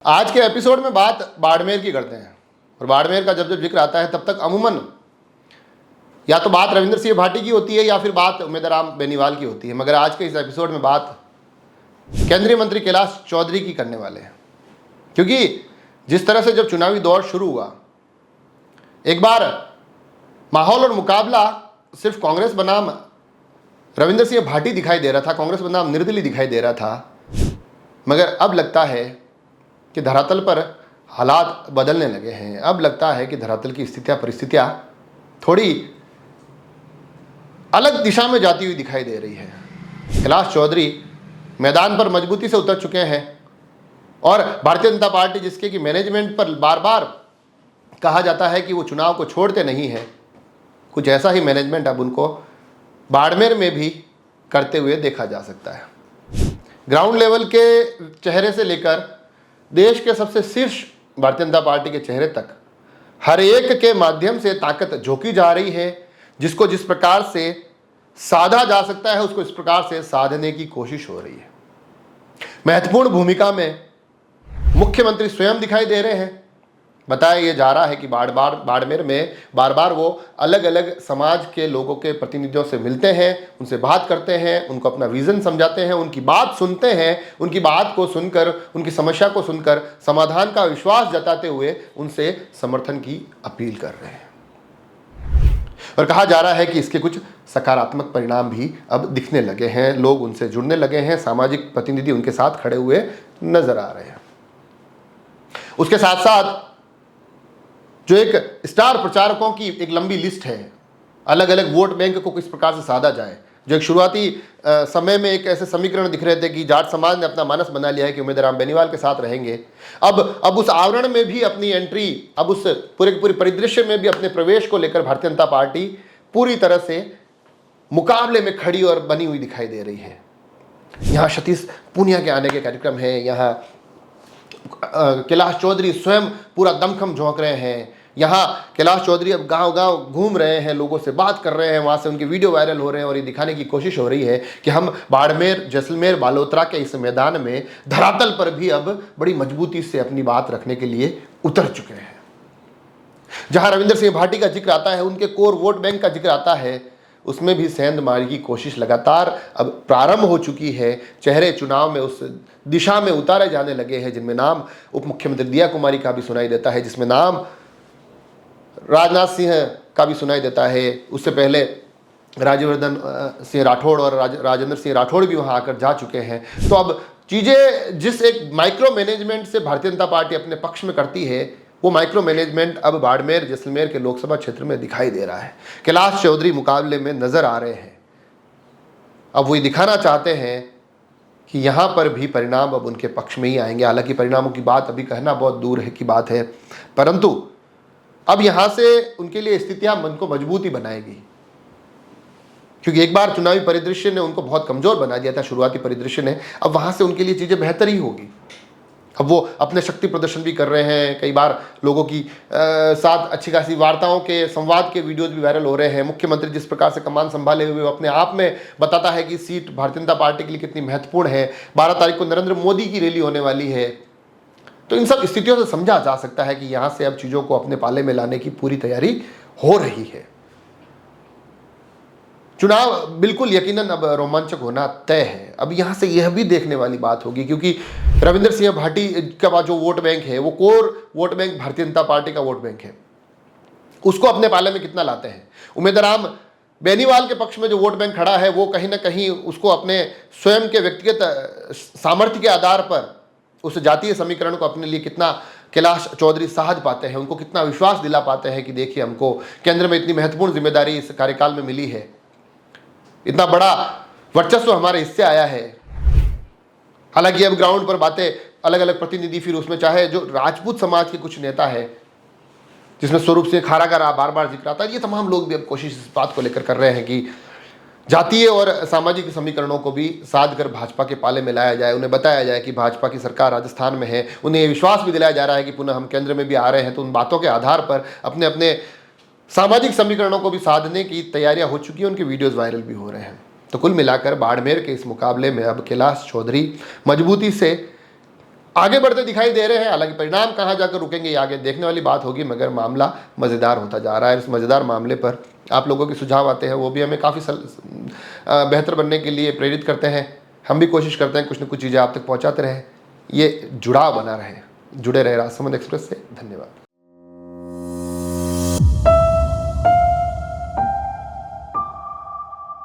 आज के एपिसोड में बात बाड़मेर की करते हैं और बाड़मेर का जब जब जिक्र आता है तब तक अमूमन या तो बात रविंद्र सिंह भाटी की होती है या फिर बात उम्मेदराम बेनीवाल की होती है, मगर आज के इस एपिसोड में बात केंद्रीय मंत्री कैलाश चौधरी की करने वाले हैं। क्योंकि जिस तरह से जब चुनावी दौर शुरू हुआ, एक बार माहौल और मुकाबला सिर्फ कांग्रेस बनाम रविंद्र सिंह भाटी दिखाई दे रहा था, कांग्रेस बनाम निर्दलीय दिखाई दे रहा था, मगर अब लगता है कि धरातल पर हालात बदलने लगे हैं। अब लगता है कि धरातल की परिस्थितियां थोड़ी अलग दिशा में जाती हुई दिखाई दे रही है। कैलाश चौधरी मैदान पर मजबूती से उतर चुके हैं और भारतीय जनता पार्टी, जिसके कि मैनेजमेंट पर बार बार कहा जाता है कि वो चुनाव को छोड़ते नहीं है, कुछ ऐसा ही मैनेजमेंट अब उनको बाड़मेर में भी करते हुए देखा जा सकता है। ग्राउंड लेवल के चेहरे से लेकर देश के सबसे शीर्ष भारतीय जनता पार्टी के चेहरे तक हर एक के माध्यम से ताकत झोंकी जा रही है। जिसको जिस प्रकार से साधा जा सकता है उसको इस प्रकार से साधने की कोशिश हो रही है। महत्वपूर्ण भूमिका में मुख्यमंत्री स्वयं दिखाई दे रहे हैं। बताया ये जा रहा है कि बाड़मेर में बार बार वो अलग अलग समाज के लोगों के प्रतिनिधियों से मिलते हैं, उनसे बात करते हैं, उनको अपना विजन समझाते हैं, उनकी बात सुनते हैं, उनकी बात को सुनकर, उनकी समस्या को सुनकर समाधान का विश्वास जताते हुए उनसे समर्थन की अपील कर रहे हैं। और कहा जा रहा है कि इसके कुछ सकारात्मक परिणाम भी अब दिखने लगे हैं, लोग उनसे जुड़ने लगे हैं, सामाजिक प्रतिनिधि उनके साथ खड़े हुए नजर आ रहे हैं। उसके साथ साथ जो एक स्टार प्रचारकों की एक लंबी लिस्ट है, अलग अलग वोट बैंक को किस प्रकार से साधा जाए, जो एक शुरुआती समय में एक ऐसे समीकरण दिख रहे थे कि जाट समाज ने अपना मानस बना लिया है कि उम्मीदराम बेनीवाल के साथ रहेंगे। अब उस आवरण में भी अपनी एंट्री, अब उस पूरे परिदृश्य में भी अपने प्रवेश को लेकर भारतीय जनता पार्टी पूरी तरह से मुकाबले में खड़ी और बनी हुई दिखाई दे रही है। यहाँ सतीश पूनिया के आने के कार्यक्रम है, यहाँ कैलाश चौधरी स्वयं पूरा दमखम झोंक रहे हैं, यहाँ कैलाश चौधरी अब गांव गांव घूम रहे हैं, लोगों से बात कर रहे हैं, वहाँ से उनके वीडियो वायरल हो रहे हैं और ये दिखाने की कोशिश हो रही है कि हम बाड़मेर, जैसलमेर, बालोतरा के इस मैदान में धरातल पर भी अब बड़ी मजबूती से अपनी बात रखने के लिए उतर चुके हैं। जहाँ रविंद्र सिंह भाटी का जिक्र आता है, उनके कोर वोट बैंक का जिक्र आता है, उसमें भी सेंधमारी की कोशिश लगातार अब प्रारंभ हो चुकी है। चेहरे चुनाव में उस दिशा में उतारे जाने लगे हैं जिनमें नाम उप मुख्यमंत्री दिया कुमारी का भी सुनाई देता है, जिसमें नाम राजनाथ सिंह का भी सुनाई देता है। उससे पहले राज्यवर्धन सिंह राठौड़ और राजेंद्र सिंह राठौड़ भी वहां आकर जा चुके हैं। तो अब चीज़ें जिस एक माइक्रो मैनेजमेंट से भारतीय जनता पार्टी अपने पक्ष में करती है, वो माइक्रो मैनेजमेंट अब बाड़मेर, जैसलमेर के लोकसभा क्षेत्र में दिखाई दे रहा है। कैलाश चौधरी मुकाबले में नजर आ रहे हैं। अब वो ये दिखाना चाहते हैं कि यहाँ पर भी परिणाम अब उनके पक्ष में ही आएंगे। हालांकि परिणामों की बात अभी कहना बहुत दूर है की बात है, परंतु अब यहाँ से उनके लिए स्थितियां मन को मजबूती बनाएगी। क्योंकि एक बार चुनावी परिदृश्य ने उनको बहुत कमजोर बना दिया था, शुरुआती परिदृश्य ने, अब वहां से उनके लिए चीजें बेहतर ही होगी। अब वो अपने शक्ति प्रदर्शन भी कर रहे हैं, कई बार लोगों की साथ अच्छी खासी वार्ताओं के, संवाद के वीडियोज भी वायरल हो रहे हैं। मुख्यमंत्री जिस प्रकार से कमान संभाले हुए अपने आप में बताता है कि सीट भारतीय जनता पार्टी के लिए कितनी महत्वपूर्ण है। 12 तारीख को नरेंद्र मोदी की रैली होने वाली है। तो इन सब स्थितियों से समझा जा सकता है कि यहाँ से अब चीज़ों को अपने पाले में लाने की पूरी तैयारी हो रही है। चुनाव बिल्कुल यकीनन अब रोमांचक होना तय है। अब यहाँ से यह भी देखने वाली बात होगी, क्योंकि रविंद्र सिंह भाटी का जो वोट बैंक है, वो core vote bank Bharatiya Janata party का वोट बैंक है, उसको अपने पाले में कितना लाते हैं। उम्मीदराम बेनीवाल के पक्ष में जो वोट बैंक खड़ा है, वो कहीं ना कहीं उसको अपने स्वयं के व्यक्तिगत सामर्थ्य के आधार पर उस जातीय समीकरण को अपने लिए कितना कैलाश चौधरी साध पाते हैं, उनको कितना विश्वास दिला पाते हैं कि देखिए हमको केंद्र में इतनी महत्वपूर्ण जिम्मेदारी इस कार्यकाल में मिली है, इतना बड़ा वर्चस्व हमारे हिस्से आया है। हालांकि अब ग्राउंड पर बातें अलग अलग प्रतिनिधि, फिर उसमें चाहे जो राजपूत समाज के कुछ नेता है, जिसमें स्वरूप सिंह खारा का बार बार जिक्र आता है, ये तमाम लोग भी अब कोशिश इस बात को लेकर कर रहे हैं कि जातीय और सामाजिक समीकरणों को भी साध कर भाजपा के पाले में लाया जाए। उन्हें बताया जाए कि भाजपा की सरकार राजस्थान में है, उन्हें विश्वास भी दिलाया जा रहा है कि पुनः हम केंद्र में भी आ रहे हैं। तो उन बातों के आधार पर अपने अपने सामाजिक समीकरणों को भी साधने की तैयारियां हो चुकी हैं, उनके वीडियोज वायरल भी हो रहे हैं। तो कुल मिलाकर बाड़मेर के इस मुकाबले में अब कैलाश चौधरी मजबूती से आगे बढ़ते दिखाई दे रहे हैं। हालांकि परिणाम कहाँ जाकर रुकेंगे ये आगे देखने वाली बात होगी, मगर मामला मज़ेदार होता जा रहा है। इस मज़ेदार मामले पर आप लोगों के सुझाव आते हैं, वो भी हमें काफ़ी बेहतर बनने के लिए प्रेरित करते हैं। हम भी कोशिश करते हैं कुछ न कुछ चीज़ें आप तक पहुँचाते रहें, ये जुड़ाव बना रहे, जुड़े रहे राजसमंद एक्सप्रेस से। धन्यवाद।